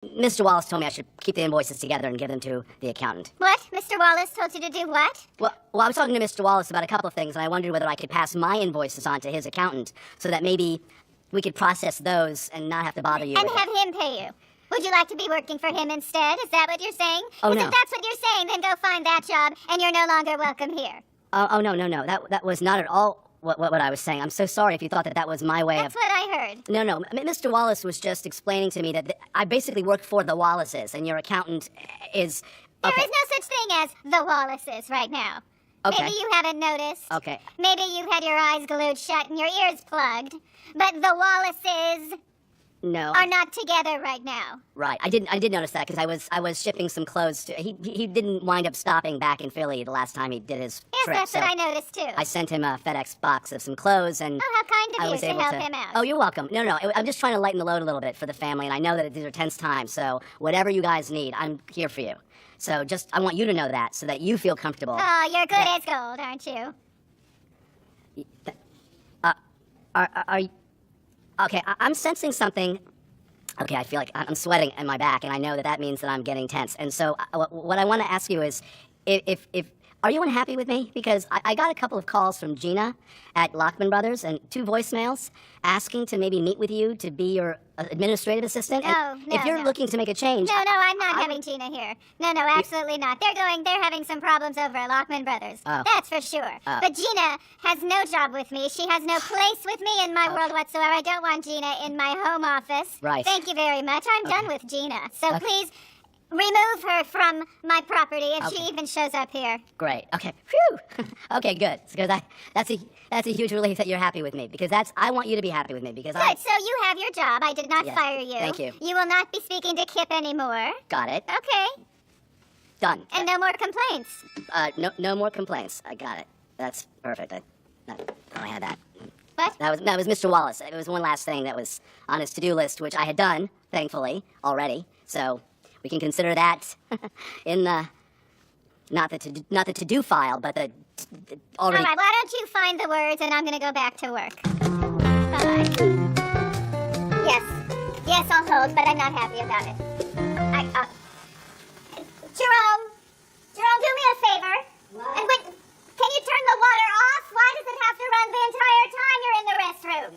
Mr. Wallace told me I should keep the invoices together and give them to the accountant. What? Mr. Wallace told you to do what? Well, I was talking to Mr. Wallace about a couple of things, and I wondered whether I could pass my invoices on to his accountant so that maybe we could process those and not have to bother you. And with have it. him pay you. Would you like to be working for him instead? Is that what you're saying? Oh, 'Cause no. if that's what you're saying, then go find that job, and you're no longer welcome here. Oh, no. That was not at all what I was saying. I'm so sorry if you thought that was my way That's what I heard. No. Mr. Wallace was just explaining to me that I basically work for the Wallaces, and your accountant is... There Okay. is no such thing as the Wallaces right now. Okay. Maybe you haven't noticed. Okay. Maybe you've had your eyes glued shut and your ears plugged. But the Wallaces No. are not together right now. Right. I did notice that because I was shipping some clothes to... He didn't wind up stopping back in Philly the last time he did his Yes, trip. that's so what I noticed too. I sent him a FedEx box of some clothes, and Oh, how kind I of was you to able help to him out. Oh, you're welcome. No, I'm just trying to lighten the load a little bit for the family, and I know that these are tense times, so whatever you guys need, I'm here for you. So I want you to know that, so that you feel comfortable. Oh, you're good Yeah. as gold, aren't you? Are you... Okay, I'm sensing something. Okay, I feel like I'm sweating in my back, and I know that means that I'm getting tense. And so what I want to ask you is, if are you unhappy with me? Because I got a couple of calls from Gina at Lockman Brothers and 2 voicemails asking to maybe meet with you to be your administrative assistant. And Oh, no, if you're no. looking to make a change... No, I'm not having Gina here. No, absolutely not. They're having some problems over at Lockman Brothers. Oh. That's for sure. But Gina has no job with me. She has no place with me in my world whatsoever. I don't want Gina in my home office. Right. Thank you very much. I'm done with Gina. So please remove her from my property if she even shows up here. Great. Okay. Phew. Okay, good. Because that's a huge relief that you're happy with me. Because I want you to be happy with me. Because Good. So you have your job. I did not Yes. fire you. Thank you. You will not be speaking to Kip anymore. Got it. Okay. Done. And no more complaints. No more complaints. I got it. That's perfect. I had that. What? That was Mr. Wallace. It was one last thing that was on his to-do list, which I had done, thankfully, already. So we can consider that in the not the to-do file, but the already. All right, why don't you find the words and I'm going to go back to work. Bye-bye. Yes, I'll hold, but I'm not happy about it. Jerome, do me a favor. What? And can you turn the water off? Why does it have to run the entire time you're in the restroom?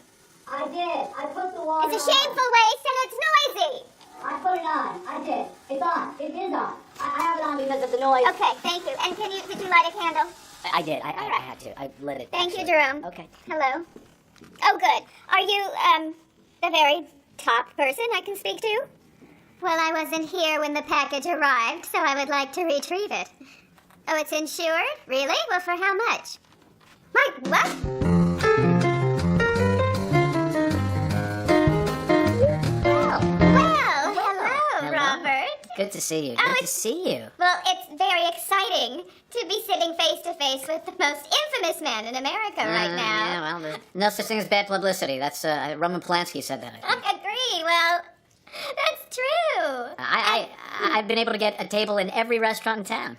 I did. I put the water. It's a shameful waste and it's noisy. I put it on. I did. It's on. It is on. I have it on because of the noise. Okay, thank you. And did you light a candle? I did. I right. had to. I lit it. Thank you, actually. Jerome. Okay. Hello. Oh, good. Are you, the very top person I can speak to? Well, I wasn't here when the package arrived, so I would like to retrieve it. Oh, it's insured? Really? Well, for how much? What? Well, hello, Robert. Good to see you. Oh, Good to it's- see you. Well, it's very exciting to be sitting face to face with the most infamous man in America right now. Yeah, well, there's no such thing as bad publicity. That's Roman Polanski said that. I think. Agreed. Well, that's true. I've been able to get a table in every restaurant in town.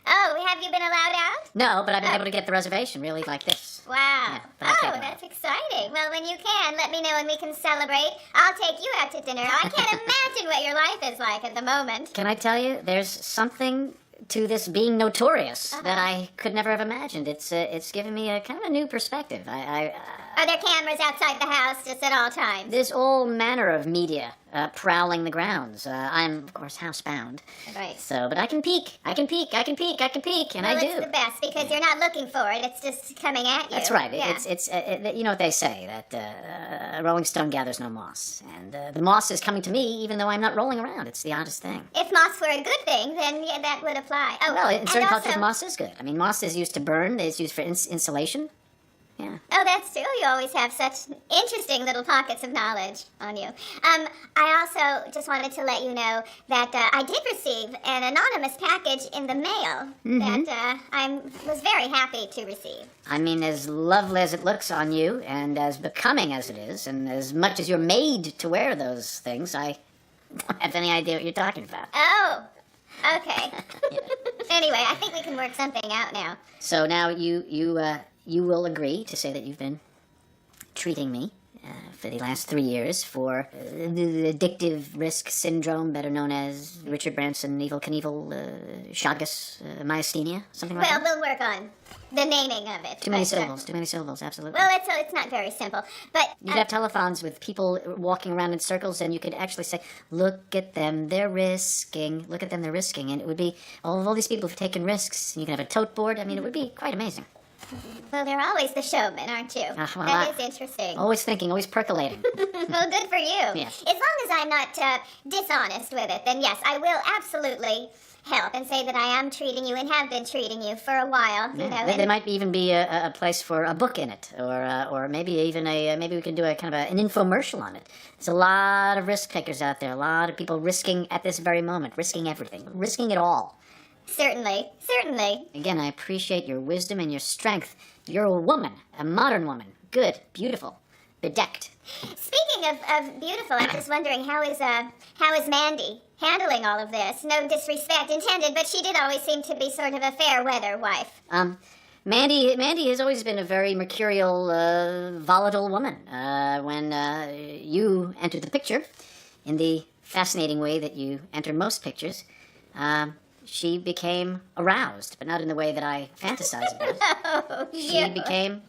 Oh, have you been allowed out? No, but I've been able to get the reservation really like this. Wow. but I'll Oh, take it. that's exciting. Well, when you can, let me know and we can celebrate. I'll take you out to dinner. I can't imagine what your life is like at the moment. Can I tell you, there's something to this being notorious that I could never have imagined. It's given me a kind of a new perspective. Are there cameras outside the house just at all times? There's all manner of media prowling the grounds. I'm, of course, housebound. Right. So, but I can peek, and Well, I do. it's the best because you're not looking for it. It's just coming at you. That's right. Yeah. It's you know what they say, that a rolling stone gathers no moss. And the moss is coming to me even though I'm not rolling around. It's the oddest thing. If moss were a good thing, then yeah, that would apply. Oh, Well, in and certain also, cultures, moss is good. I mean, moss is used to burn. It's used for insulation. Yeah. Oh, that's true. You always have such interesting little pockets of knowledge on you. I also just wanted to let you know that I did receive an anonymous package in the mail that I was very happy to receive. I mean, as lovely as it looks on you, and as becoming as it is, and as much as you're made to wear those things, I don't have any idea what you're talking about. Oh, okay. Anyway, I think we can work something out now. So now you will agree to say that you've been treating me for the last 3 years for the addictive risk syndrome, better known as Richard Branson, Evel Knievel, Chagas, myasthenia, something like Well, that. we'll work on the naming of it. Too many but, syllables, absolutely. Well, it's not very simple, but You'd have telethons with people walking around in circles, and you could actually say, look at them, they're risking. Look at them, they're risking. And it would be, all these people have taken risks. And you can have a tote board. I mean, it would be quite amazing. well, they're always the showman, aren't you? Well, That is interesting. Always thinking, always percolating. Well, good for you. Yes. As long as I'm not dishonest with it, then yes, I will absolutely help and say that I am treating you and have been treating you for a while. You know, There and- might even be a place for a book in it, or maybe even maybe we could do a kind of an infomercial on it. There's a lot of risk takers out there, a lot of people risking at this very moment, risking everything, risking it all. Certainly. Again, I appreciate your wisdom and your strength. You're a woman, a modern woman, good, beautiful, bedecked. Speaking of beautiful, I'm just wondering how is Mandy handling all of this? No disrespect intended, but she did always seem to be sort of a fair weather wife. Mandy has always been a very mercurial, volatile woman. When you entered the picture, in the fascinating way that you enter most pictures, she became aroused, but not in the way that I fantasize about. Oh, She became.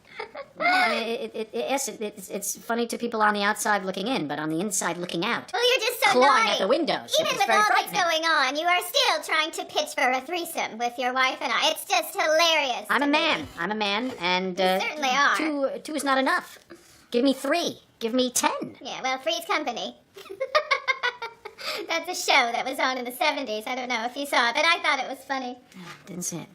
Yes, it's funny to people on the outside looking in, but on the inside looking out. Well, you're just so Clawing naughty. at the windows. Even It's with very all that's frightening. going on, you are still trying to pitch for a threesome with your wife and I. It's just hilarious. I'm to a me. man. I'm a man, and certainly are. Two is not enough. Give me 3. Give me 10. Yeah, well, Three's Company. That's a show that was on in the 70s. I don't know if you saw it, but I thought it was funny. Didn't see it.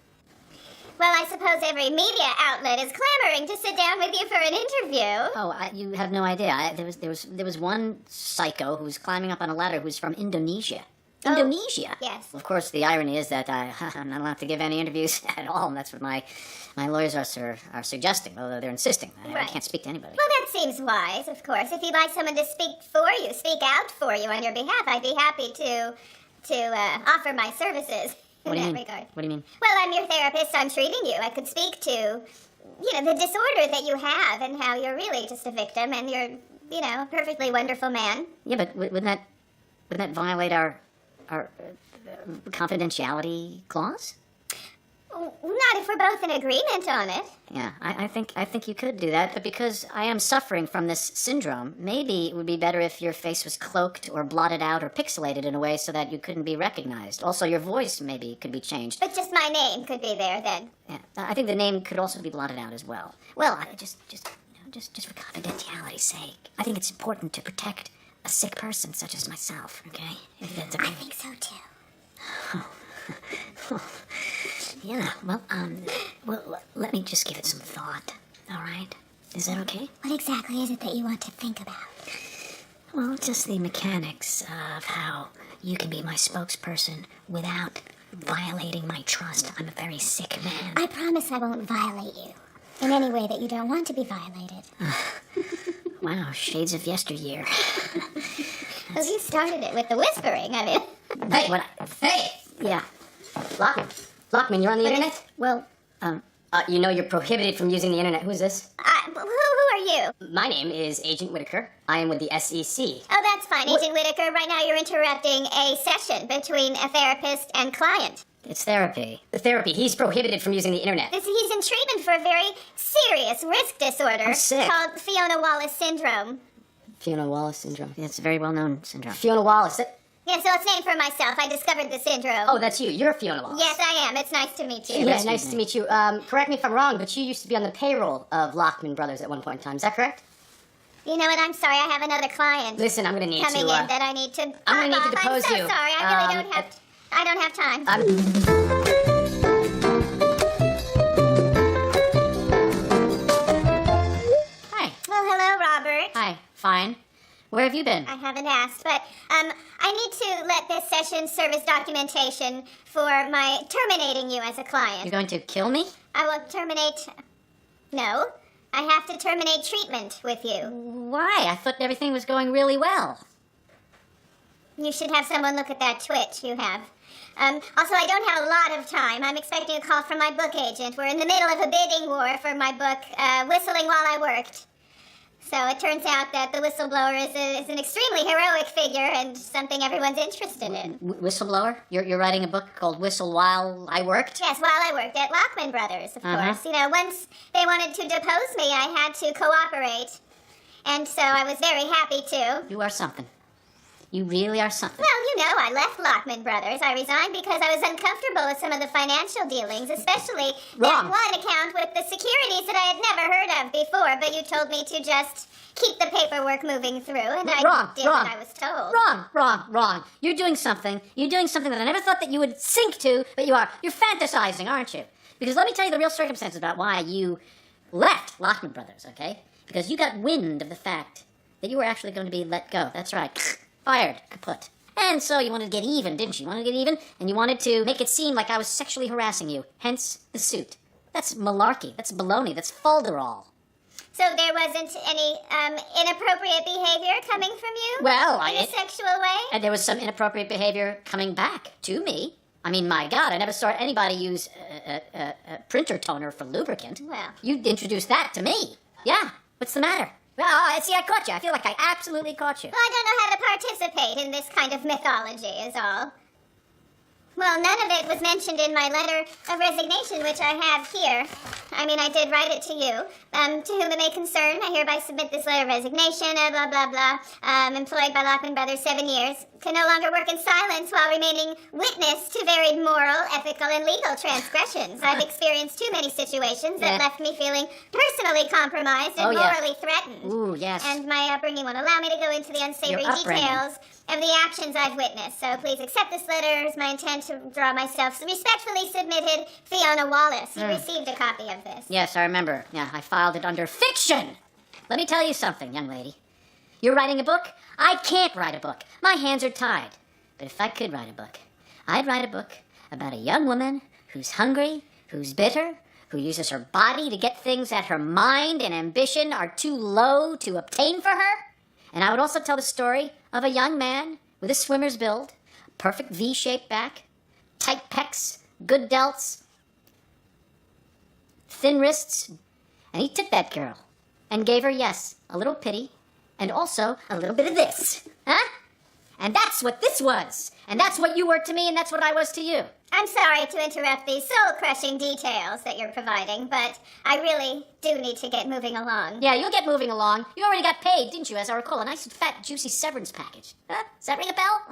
Well, I suppose every media outlet is clamoring to sit down with you for an interview. Oh, you have no idea. There was one psycho who was climbing up on a ladder who was from Indonesia. Oh, Indonesia. yes. Of course, the irony is that I'm not allowed to give any interviews at all. And that's what my lawyers are suggesting, although they're insisting. I Right. can't speak to anybody. Well, that seems wise, of course. If you'd like someone to speak for you, speak out for you on your behalf, I'd be happy to offer my services What in do you that mean? regard. What do you mean? Well, I'm your therapist. I'm treating you. I could speak to, the disorder that you have and how you're really just a victim and you're, a perfectly wonderful man. Yeah, but wouldn't that violate our confidentiality clause? Not if we're both in agreement on it. Yeah, I think you could do that, but because I am suffering from this syndrome, maybe it would be better if your face was cloaked or blotted out or pixelated in a way so that you couldn't be recognized. Also, your voice maybe could be changed. But just my name could be there then. Yeah, I think the name could also be blotted out as well. Well, just for confidentiality's sake, I think it's important to protect a sick person such as myself. Okay, if that's okay. I think so too. Yeah. Well, let me just give it some thought. All right. Is that okay? What exactly is it that you want to think about? Well, just the mechanics of how you can be my spokesperson without violating my trust. I'm a very sick man. I promise I won't violate you in any way that you don't want to be violated. Wow, shades of yesteryear. Well, you started it with the whispering. I mean, Hey! Yeah. Lockman, you're on the internet? Well, You know you're prohibited from using the internet. Who's this? who are you? My name is Agent Whitaker. I am with the SEC. Oh, that's fine, Agent Whitaker. Right now you're interrupting a session between a therapist and client. it's therapy. The therapy. He's prohibited from using the internet. He's in treatment for a very serious risk disorder I'm sick. called Fiona Wallace syndrome. Fiona Wallace syndrome. It's a very well-known syndrome. Fiona Wallace. Yeah, so it's named for myself. I discovered the syndrome. Oh, that's you. You're Fiona Wallace. Yes, I am. It's nice to meet you. Yeah, nice to meet you. Correct me if I'm wrong, but you used to be on the payroll of Lockman Brothers at one point in time. Is that correct? You know what? I'm sorry. I have another client Listen, I'm going to need coming to. in that I need to. I'm gonna need to pop off. depose I'm so you. sorry. I really don't have. I don't have time. Hi. Well, hello, Robert. Hi. Fine. Where have you been? I haven't asked, but I need to let this session serve as documentation for my terminating you as a You're client. going to kill me? I will terminate. No, I have to terminate treatment with you. Why? I thought everything was going really well. You should have someone look at that twitch you have. Also, I don't have a lot of time. I'm expecting a call from my book agent. We're in the middle of a bidding war for my book, Whistling While I Worked. So it turns out that the whistleblower is an extremely heroic figure and something everyone's interested in. Whistleblower? You're writing a book called Whistle While I Worked? Yes, while I worked at Lockman Brothers, of Uh-huh. course. You know, once they wanted to depose me, I had to cooperate. And so I was very happy to. You are something. You really are something. Well, you know, I left Lockman Brothers. I resigned because I was uncomfortable with some of the financial dealings, especially Wrong. that one account with the securities that I had never heard of before. But you told me to just keep the paperwork moving through, and I did what I was told. Wrong. You're doing something that I never thought that you would sink to, but you are. You're fantasizing, aren't you? Because let me tell you the real circumstances about why you left Lockman Brothers, okay? Because you got wind of the fact that you were actually going to be let go. That's right. Fired. Kaput. And so you wanted to get even, didn't you? You wanted to get even, and you wanted to make it seem like I was sexually harassing you. Hence the suit. That's malarkey. That's baloney. That's falderall. So there wasn't any inappropriate behavior coming from you? Well, in a sexual way? And there was some inappropriate behavior coming back to me. I mean, my God, I never saw anybody use a printer toner for lubricant. Well. You introduced that to me. Yeah. What's the matter? Well, see, I caught you. I feel like I absolutely caught you. Well, I don't know how to participate in this kind of mythology, is all. Well, none of it was mentioned in my letter of resignation, which I have here. I mean, I did write it to you. To whom it may concern, I hereby submit this letter of resignation, blah, blah, blah. Employed by Lockman Brothers 7 years. Can no longer work in silence while remaining witness to varied moral, ethical, and legal transgressions. I've experienced too many situations that left me feeling personally compromised and morally threatened. Ooh, yes. And my upbringing won't allow me to go into the unsavory Your upbringing. details of the actions I've witnessed. So please accept this letter as my intent to draw myself respectfully submitted, Fiona Wallace. You received a copy of this. Yes, I remember. Yeah, I filed it under fiction. Let me tell you something, young lady. You're writing a book? I can't write a book. My hands are tied. But if I could write a book, I'd write a book about a young woman who's hungry, who's bitter, who uses her body to get things that her mind and ambition are too low to obtain for her. And I would also tell the story of a young man with a swimmer's build, perfect V-shaped back, tight pecs, good delts, thin wrists, and he took that girl and gave her, yes, a little pity, and also a little bit of this. Huh? And that's what this was. And that's what you were to me, and that's what I was to you. I'm sorry to interrupt these soul-crushing details that you're providing, but I really do need to get moving along. Yeah, you'll get moving along. You already got paid, didn't you, as I recall? A nice, fat, juicy severance package. Huh? Does that ring a bell?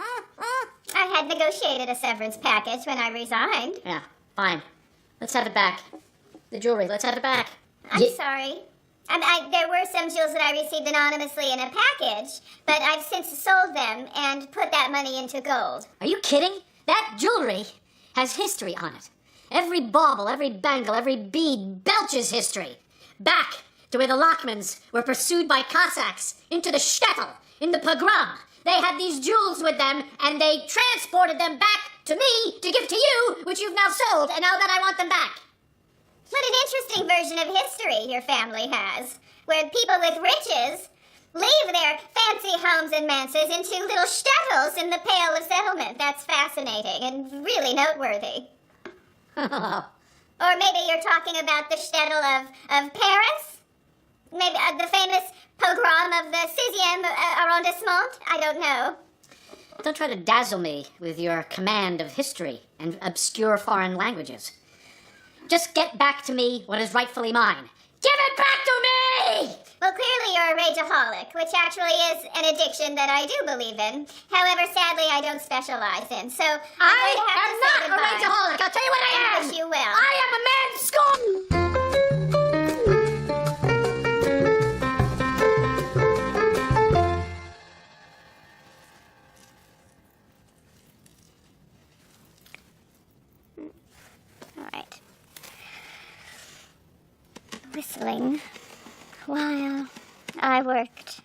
I had negotiated a severance package when I resigned. Yeah, fine. Let's have it back. The jewelry, let's have it back. I'm sorry. There were some jewels that I received anonymously in a package, but I've since sold them and put that money into gold. Are you kidding? That jewelry has history on it. Every bauble, every bangle, every bead belches history. Back to where the Lockmans were pursued by Cossacks into the shtetl, in the pogrom. They had these jewels with them, and they transported them back to me to give to you, which you've now sold, and now that I want them back. What an interesting version of history your family has, where people with riches leave their fancy homes and manses into little shtetls in the Pale of Settlement. That's fascinating and really noteworthy. Or maybe you're talking about the shtetl of Paris? Maybe the famous pogrom of the 6e arrondissement? I don't know. Don't try to dazzle me with your command of history and obscure foreign languages. Just get back to me what is rightfully mine. Give it back to me! Well, clearly you're a rageaholic, which actually is an addiction that I do believe in. However, sadly, I don't specialize in. So I am not a rageaholic. I'll tell you what I am. I wish you well. I am a man scorned. All right. Whistling while I worked.